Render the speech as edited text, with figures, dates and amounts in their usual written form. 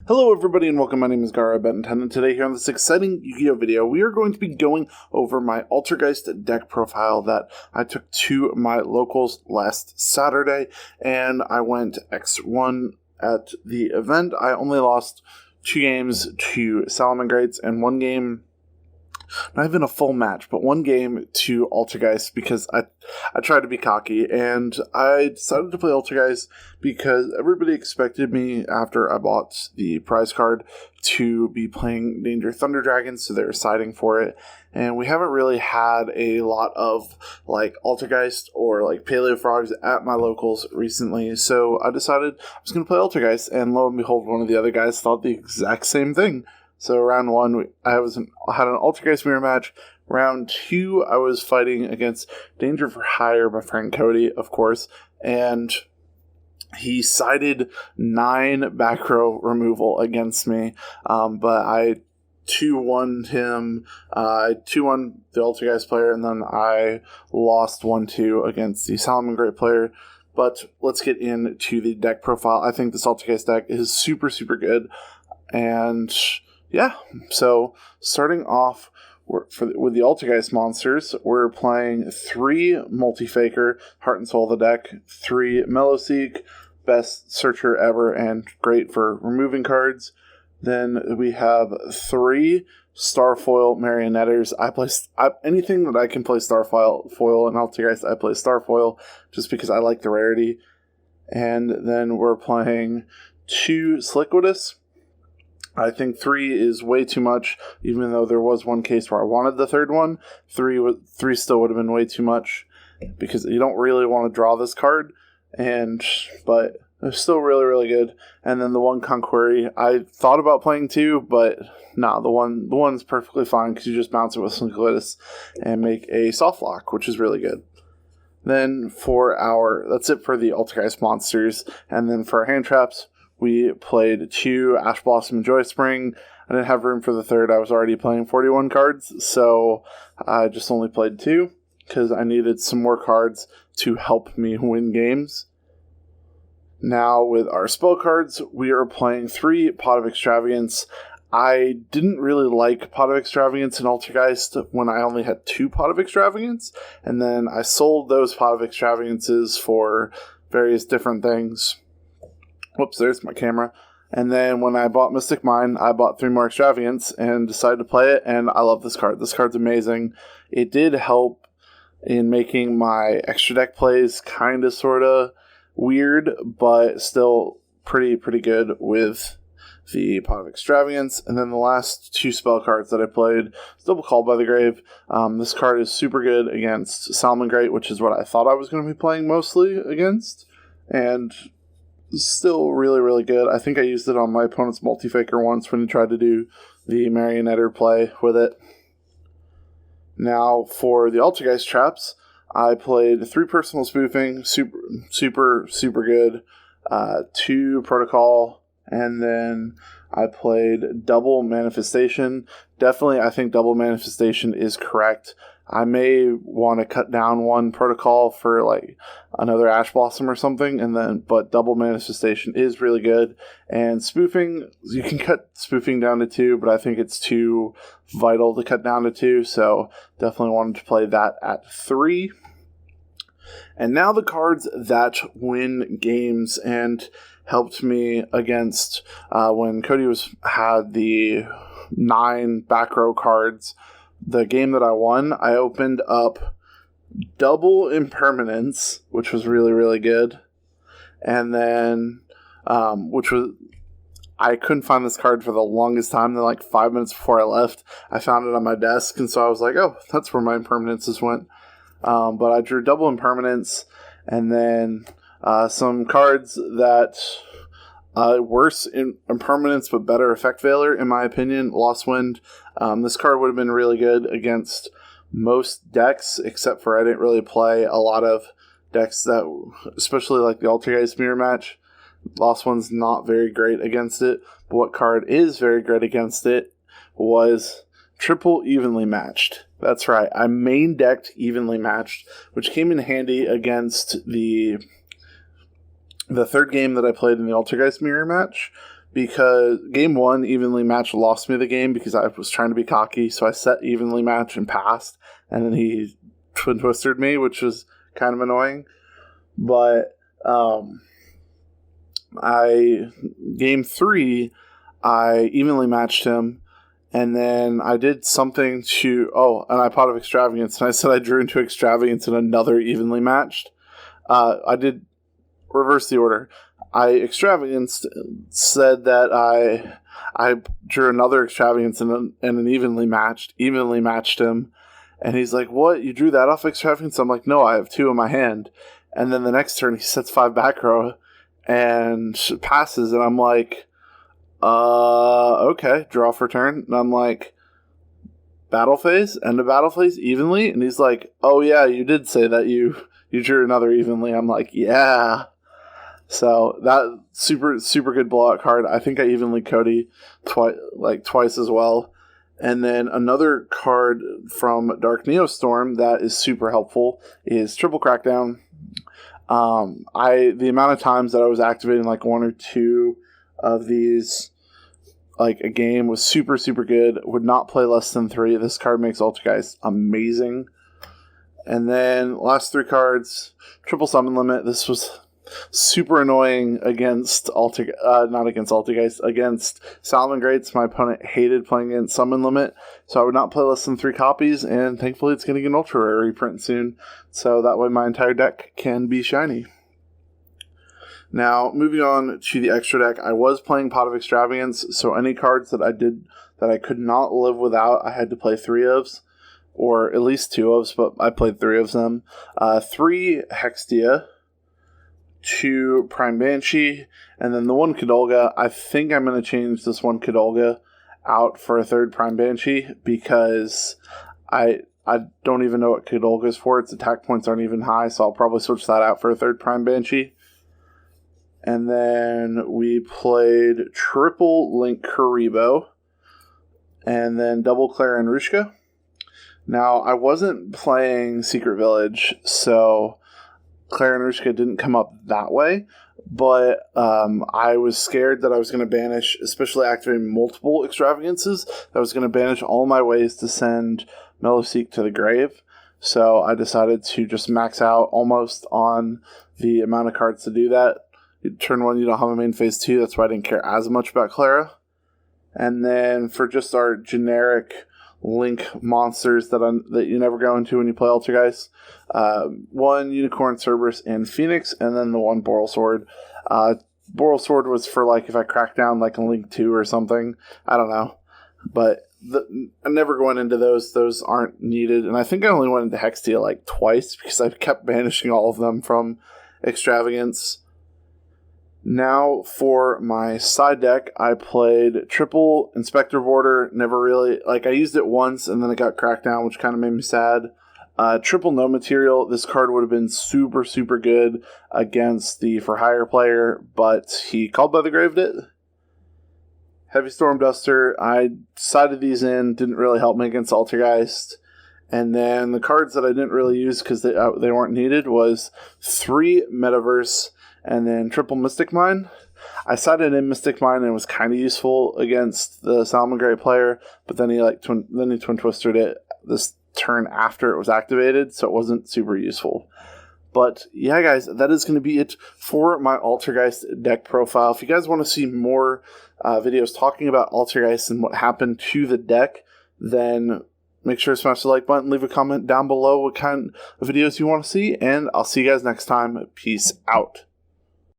Hello everybody and welcome, my name is GaaraOfBentonYGO, and today here on this exciting Yu-Gi-Oh video, we are going to be going over my Altergeist deck profile that I took to my locals last Saturday, and I went X1 at the event. I only lost 2 games to Salamangreats and 1 game, not even a full match, but 1 game to Altergeist because I tried to be cocky, and I decided to play Altergeist because everybody expected me after I bought the prize card to be playing Danger Thunder Dragons, so they were siding for it, and we haven't really had a lot of like Altergeist or like Paleo Frogs at my locals recently, so I decided I was going to play Altergeist, and lo and behold, one of the other guys thought the exact same thing. So round 1, I had an Altergeist mirror match. Round 2, I was fighting against Danger for Hire, my friend Cody, of course, and he sided 9 back row removal against me, but I 2-1'd him. I 2-1 the Altergeist player, and then I lost 1-2 against the Salamangreat player. But let's get into the deck profile. I think this Altergeist deck is super, super good, and yeah, so starting off with the Altergeist monsters, we're playing 3 Multi-Faker, Heart and Soul of the deck, 3 Mellowseek, best searcher ever and great for removing cards. Then we have 3 Starfoil Marionetters. Anything that I can play Starfoil in Altergeist, I play Starfoil just because I like the rarity. And then we're playing 2 Sliquidus. I think 3 is way too much, even though there was one case where I wanted the 3rd one. 3 still would have been way too much, because you don't really want to draw this card, but it's still really, really good. And then the 1 Conquery, I thought about playing 2, but nah, the one's perfectly fine, because you just bounce it with Sliquidus and make a soft lock, which is really good. Then that's it for the Altergeist monsters, and then for our hand traps, we played 2 Ash Blossom and Joy Spring. I didn't have room for the 3rd. I was already playing 41 cards, so I just only played 2 because I needed some more cards to help me win games. Now, with our spell cards, we are playing 3 Pot of Extravagance. I didn't really like Pot of Extravagance in Altergeist when I only had 2 Pot of Extravagance, and then I sold those Pot of Extravagances for various different things. Whoops, there's my camera. And then when I bought Mystic Mine, I bought 3 more Extravagance and decided to play it, and I love this card. This card's amazing. It did help in making my extra deck plays kind of, sort of weird, but still pretty good with the Pot of Extravagance. And then the last 2 spell cards that I played is Double Call by the Grave. This card is super good against Salamangreat, which is what I thought I was going to be playing mostly against, and still really, really good. I think I used it on my opponent's Multi-Faker once when he tried to do the Marionetter play with it. Now, for the Altergeist traps, I played 3 Personal Spoofing, super good, 2 Protocol, and then I played Double Manifestation. Definitely, I think Double Manifestation is correct. I may want to cut down 1 Protocol for like another Ash Blossom or something, but Double Manifestation is really good. And Spoofing, you can cut Spoofing down to 2, but I think it's too vital to cut down to 2, so definitely wanted to play that at 3. And now the cards that win games and helped me against when Cody had the 9 back row cards. The game that I won, I opened up Double Impermanence, which was really, really good. And then, I couldn't find this card for the longest time. Then, like 5 minutes before I left, I found it on my desk. And so I was like, oh, that's where my Impermanences went. But I drew Double Impermanence, and then some cards that worse in Impermanence but better Effect Veiler, in my opinion. Lost Wind. This card would have been really good against most decks, except for I didn't really play a lot of decks that, especially like the Altergeist mirror match. Lost Wind's not very great against it, but what card is very great against it was Triple Evenly Matched. That's right, I main decked Evenly Matched, which came in handy against the 3rd game that I played in the Altergeist mirror match, because game 1, evenly matched, lost me the game because I was trying to be cocky, so I set evenly match and passed, and then he twin twisted me, which was kind of annoying. But game 3, I evenly matched him, and then I did something and I pot of extravagance, and I said I drew into extravagance and another evenly matched. I did reverse the order. I extravagance said that I drew another extravagance and an evenly matched him, and he's like, "What? You drew that off extravagance?" I'm like, "No, I have 2 in my hand." And then the next turn he sets 5 back row and passes, and I'm like, okay, draw for turn. And I'm like, battle phase, end of battle phase, evenly? And he's like, oh yeah, you did say that you drew another evenly. I'm like, yeah. So that super, super good blowout card. I think I evenly Cody twice as well. And then another card from Dark Neostorm that is super helpful is Triple Crackdown. The amount of times that I was activating like 1 or 2 of these, like a game, was super, super good. Would not play less than 3. This card makes Altergeist amazing. And then last 3 cards, Triple Summon Limit. This was super annoying against against Salmon Greats. My opponent hated playing against Summon Limit, so I would not play less than 3 copies, and thankfully it's going to get an Ultra Rare reprint soon, so that way my entire deck can be shiny. Now, moving on to the extra deck, I was playing Pot of Extravagance, so any cards that I could not live without, I had to play 3 ofs, or at least 2 ofs, but I played 3 of them. 3 Hextia, 2 Prime Banshee, and then the 1 Kadolga. I think I'm going to change this 1 Kadolga out for a 3rd Prime Banshee, because I don't even know what Kadolga is for. Its attack points aren't even high, so I'll probably switch that out for a 3rd Prime Banshee. And then we played triple Link Karibo, and then double Clara and Rushka. Now, I wasn't playing Secret Village, so Clara and Rushka didn't come up that way, but I was scared that I was going to banish, especially activating multiple extravagances, that I was going to banish all my ways to send Mellowseek to the grave. So I decided to just max out almost on the amount of cards to do that. Turn 1, you don't have a main phase 2, that's why I didn't care as much about Clara. And then for just our generic Link monsters that you never go into when you play Altergeist, 1 Unicorn, Cerberus, and Phoenix, and then the 1 Boral Sword. Boral Sword was for like if I crack down like a Link 2 or something. I don't know. But I never went into those. Those aren't needed. And I think I only went into Hextia like twice because I kept banishing all of them from Extravagance. Now, for my side deck, I played triple Inspector Border. Never really, I used it once and then it got cracked down, which kind of made me sad. Triple No Material. This card would have been super, super good against the For Hire player, but he Called by the Graved it. Heavy Storm Duster. I sided these in, didn't really help me against Altergeist. And then the cards that I didn't really use because they weren't needed was 3 Metaverse, and then triple Mystic Mine. I sided in Mystic Mine and it was kind of useful against the Salmon Gray player, but then he twin twisted it this turn after it was activated, so it wasn't super useful. But yeah, guys, that is going to be it for my Altergeist deck profile. If you guys want to see more videos talking about Altergeist and what happened to the deck, then make sure to smash the like button, leave a comment down below what kind of videos you want to see, and I'll see you guys next time. Peace out.